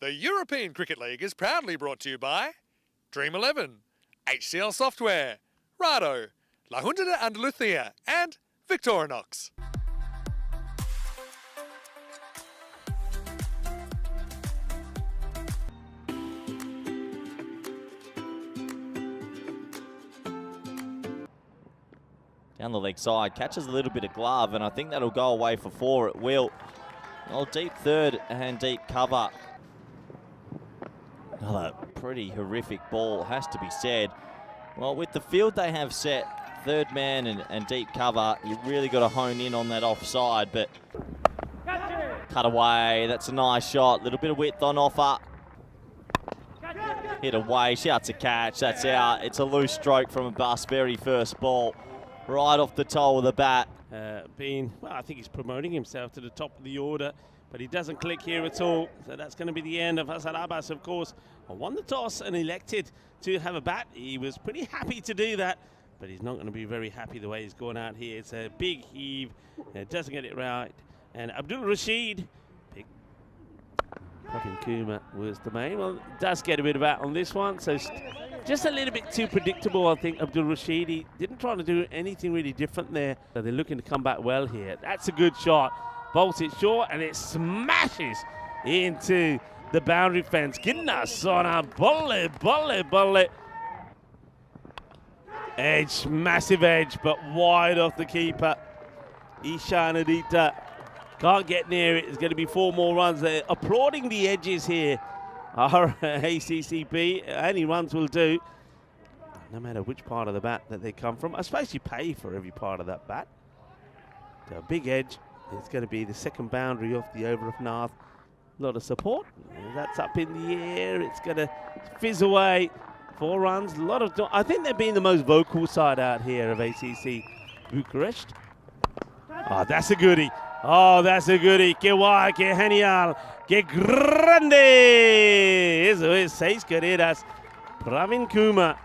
The European Cricket League is proudly brought to you by Dream 11, HCL Software, Rado, La Junta de Andalucía, and Victorinox. Down the leg side, catches a little bit of glove, and I think that'll go away for 4. It will. Oh, deep third and deep cover. Another pretty horrific ball, has to be said. Well, with the field they have set, third man and deep cover, you really got to hone in on that offside, but cut away. That's a nice shot. Little bit of width on offer. Hit away, shouts a catch. That's out. It's a loose stroke from a bus, very first ball. Right off the toe of the bat. Well, I think he's promoting himself to the top of the order, but he doesn't click here at all. So that's going to be the end of Hasan Abbas, of course. Won the toss and elected to have a bat. He was pretty happy to do that, but he's not going to be very happy the way he's going out here. It's a big heave. Doesn't get it right. And Abdul Rashid, Pravin Kumar was the main. Well, does get a bit of out on this one. So just a little bit too predictable, I think, Abdul Rashid. He didn't try to do anything really different there. So they're looking to come back well here. That's a good shot. Bolts it short, and it smashes into the boundary fence. Ginnas on a bullet. Edge, massive edge, but wide off the keeper. Ishan Adita can't get near it. There's going to be 4 more runs. They're applauding the edges here. Our ACCB, any runs will do, no matter which part of the bat that they come from. I suppose you pay for every part of that bat. So a big edge. It's going to be the second boundary off the over of North. A lot of support. That's up in the air. It's going to fizz away. 4 runs. A lot of. I think they're being the most vocal side out here of ACC Bucharest. Oh, that's a goodie. Oh, that's a goodie. Que guay, que genial, que grande. Eso es 6 carreras. Pravin Kumar.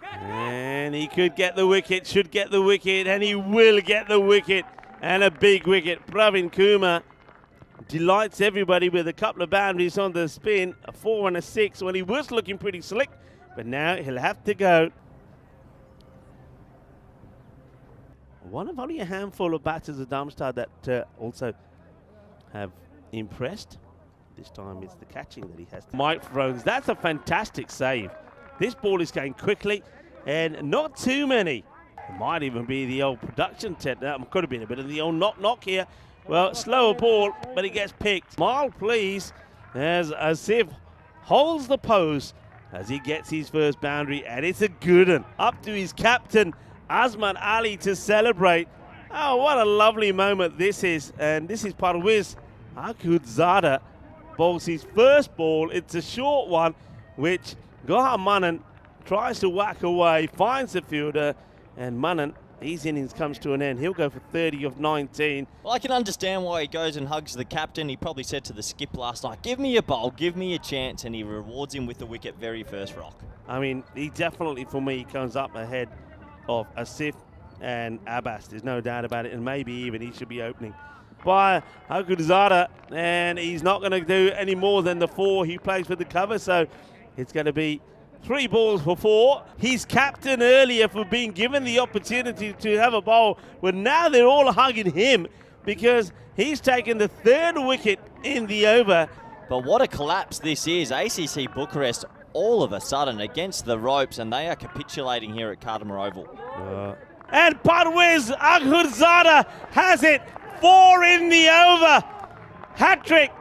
And he could get the wicket, should get the wicket, and he will get the wicket. And a big wicket. Pravin Kumar delights everybody with a couple of boundaries on the spin. A 4 and a 6 when he was looking pretty slick. But now he'll have to go. One of only a handful of batters of Darmstadt that also have impressed. This time it's the catching that he has. Microphones, that's a fantastic save. This ball is going quickly and not too many. It might even be the old production tent. That could have been a bit of the old knock here. Well, slower ball, but he gets picked. Smile, please, as Asif holds the pose as he gets his first boundary, and it's a good one. Up to his captain, Azman Ali, to celebrate. Oh, what a lovely moment this is. And this is Parviz Akhundzada bowls his first ball. It's a short one, which Goha Manan tries to whack away, finds the fielder, and Manan, his innings comes to an end. He'll go for 30 of 19. Well, I can understand why he goes and hugs the captain. He probably said to the skip last night, give me a bowl, give me a chance, and he rewards him with the wicket very first rock. I mean, he definitely, for me, comes up ahead of Asif and Abbas. There's no doubt about it, and maybe even he should be opening by Akhundzada, and he's not going to do any more than the 4 he plays for the cover, so it's going to be 3 balls for 4. He's captain earlier for being given the opportunity to have a bowl, but now they're all hugging him because he's taken the 3rd wicket in the over. But what a collapse this is. ACC Bucharest all of a sudden against the ropes, and they are capitulating here at Kardamar Oval. And Parviz Akhundzada has it. 4 in the over. Hat-trick.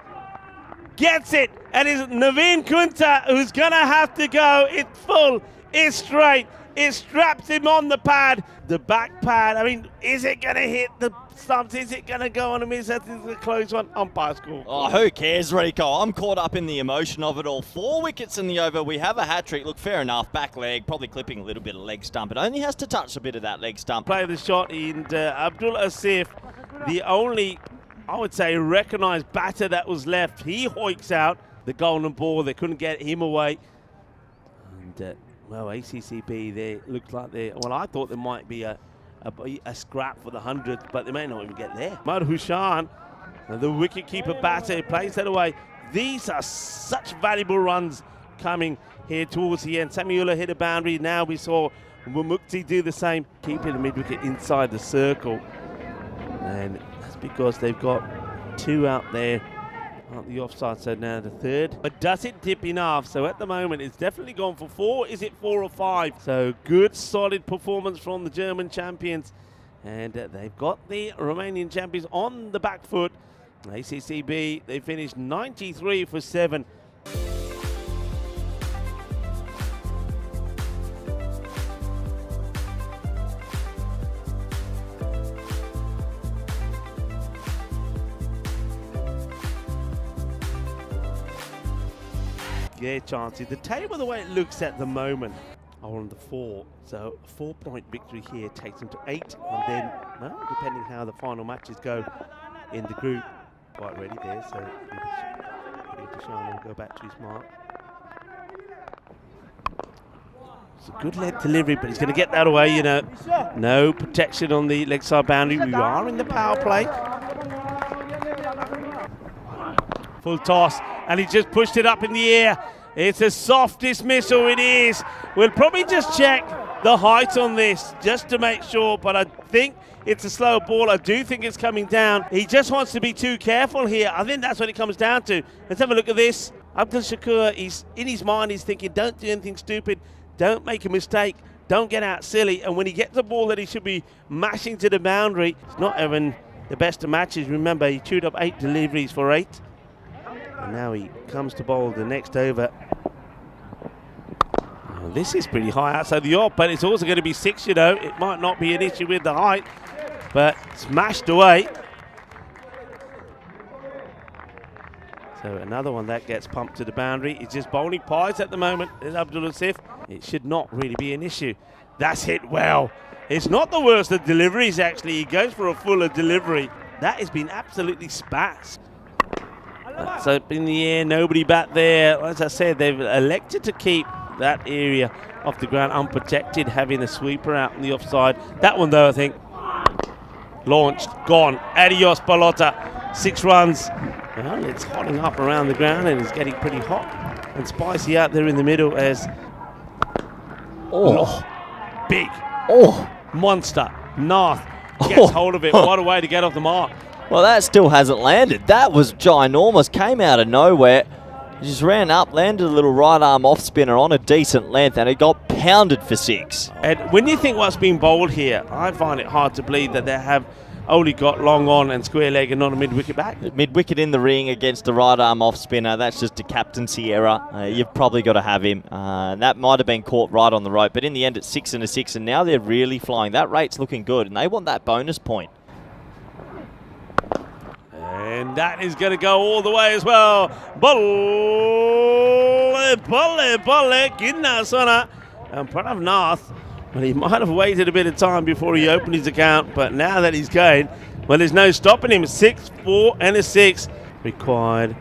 Gets it. And it's Naveen Kunta who's going to have to go. It's full. It's straight. It straps him on the pad. The back pad. I mean, is it going to hit the stumps? Is it going to go on a miss? That's a close one. Umpire score. Oh, who cares, Rico? I'm caught up in the emotion of it all. 4 wickets in the over. We have a hat-trick. Look, fair enough. Back leg. Probably clipping a little bit of leg stump. It only has to touch a bit of that leg stump. Play the shot in Abdul Asif, the only, I would say, recognised batter that was left. He hoiks out the golden ball. They couldn't get him away. And, well, ACCB, they looked like they, well, I thought there might be a scrap for the 100th, but they may not even get there. Mad Hushan, the wicket-keeper batter, plays that away These are such valuable runs coming here towards the end. Samuela hit a boundary. Now we saw Mumukti do the same, keeping the mid-wicket inside the circle. And that's because they've got 2 out there on the offside, so now the 3rd. But does it dip enough? So at the moment, it's definitely gone for 4. Is it 4 or 5? So good, solid performance from the German champions. And they've got the Romanian champions on the back foot. ACCB, they finished 93 for 7. Their chances. The table, the way it looks at the moment, are on the 4. So a 4-point victory here takes them to 8. And then, well, depending how the final matches go in the group, quite ready there. So Deshaun will go back to his mark. It's a good leg delivery, but he's going to get that away, you know. No protection on the leg side boundary. We are in the power play. Full toss, and he just pushed it up in the air. It's a soft dismissal, it is. We'll probably just check the height on this just to make sure, but I think it's a slow ball. I do think it's coming down. He just wants to be too careful here. I think that's what it comes down to. Let's have a look at this. Abdul Shakur, he's in his mind, he's thinking, don't do anything stupid, don't make a mistake, don't get out silly. And when he gets the ball that he should be mashing to the boundary, it's not even the best of matches. Remember, he chewed up 8 deliveries for 8. And now he comes to bowl the next over. Oh, this is pretty high outside the off, but it's also going to be 6, you know. It might not be an issue with the height, but smashed away. So another one that gets pumped to the boundary. He's just bowling pies at the moment. There's Abdul Asif. It should not really be an issue. That's hit well. It's not the worst of deliveries, actually. He goes for a fuller delivery. That has been absolutely spat. That's up in the air, nobody back there. As I said, they've elected to keep that area off the ground unprotected, having a sweeper out on the offside. That one, though, I think, launched, gone. Adios, Balota. 6 runs. Well, it's hotting up around the ground and it's getting pretty hot and spicy out there in the middle as... big. Monster. Nath gets hold of it. What a way to get off the mark. Well, that still hasn't landed. That was ginormous. Came out of nowhere. He just ran up, landed a little right arm off spinner on a decent length, and it got pounded for 6. And when you think what's being bowled here, I find it hard to believe that they have only got long on and square leg and not a mid-wicket back. Mid-wicket in the ring against the right arm off spinner. That's just a captaincy error. You've probably got to have him. That might have been caught right on the rope, but in the end it's 6 and a 6, and now they're really flying. That rate's looking good, and they want that bonus point. And that is going to go all the way as well. Bolle, Ginna Sona. And Pranav Nath, well, he might have waited a bit of time before he opened his account, but now that he's going, well, there's no stopping him. 6, 4, and a 6 required.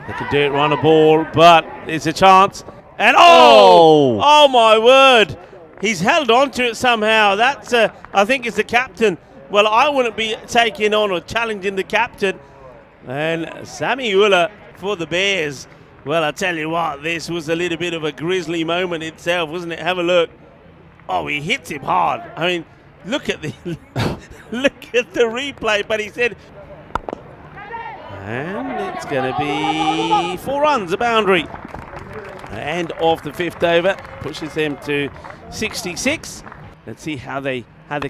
They can do it, run a ball, but it's a chance. And oh my word. He's held on to it somehow. That's, I think it's the captain. Well, I wouldn't be taking on or challenging the captain. And Samuela for the Bears. Well, I tell you what, this was a little bit of a grisly moment itself, wasn't it? Have a look. Oh, he hits him hard. I mean, look at the look at the replay. But he said, and it's going to be 4 runs, a boundary. And off the 5th over, pushes them to 66. Let's see how they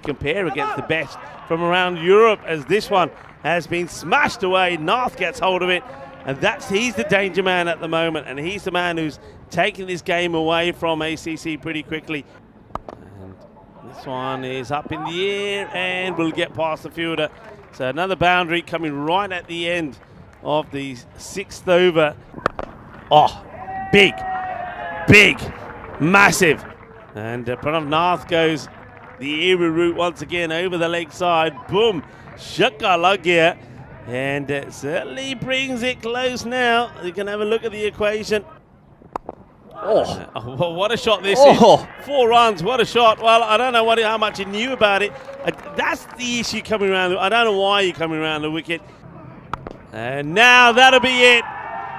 compare against the best from around Europe, as this one has been smashed away. Nath gets hold of it, and he's the danger man at the moment, and he's the man who's taking this game away from ACC pretty quickly. And this one is up in the air and will get past the fielder. So another boundary coming right at the end of the 6th over. Oh, big, massive. And Pranav Nath goes the era route once again over the leg side. Boom, shaka lagya. And it certainly brings it close now. You can have a look at the equation. Well, what a shot this is. 4 runs, what a shot. Well, I don't know how much you knew about it. That's the issue coming around. I don't know why you're coming around the wicket. And now that'll be it.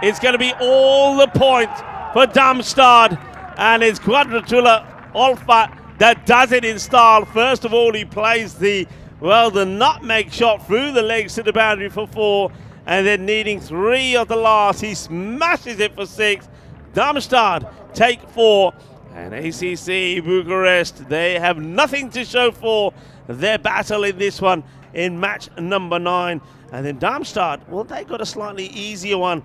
It's going to be all the points for Darmstadt, and it's Quadratula Alpha that does it in style. First of all, he plays the nutmeg shot through the legs to the boundary for 4, and then needing 3 of the last, he smashes it for 6. Darmstadt take 4, and ACC Bucharest, they have nothing to show for their battle in this one in match number 9. And then Darmstadt, well, they got a slightly easier one